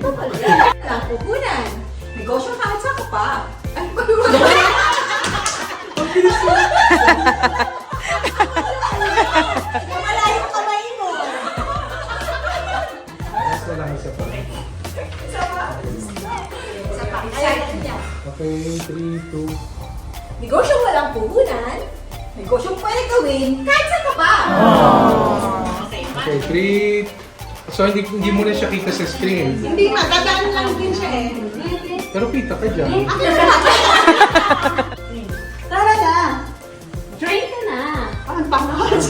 Walang puhunan. Negosyo kahit sa ka pa. Ano ba yun? Ang bilis mo. Malayo ang kamay mo. Mas wala isa pa. Sa pa. Ayaw niya. Okay, 3, 2. Negosyong walang puhunan. Negosyong pwede gawin kahit sa ka pa. Okay, 3. So, hindi mo na siya kita sa screen. Hindi na, dadaan lang din siya eh. Pero kita ka dyan. Tara na. Join ka na. Ang pangalan.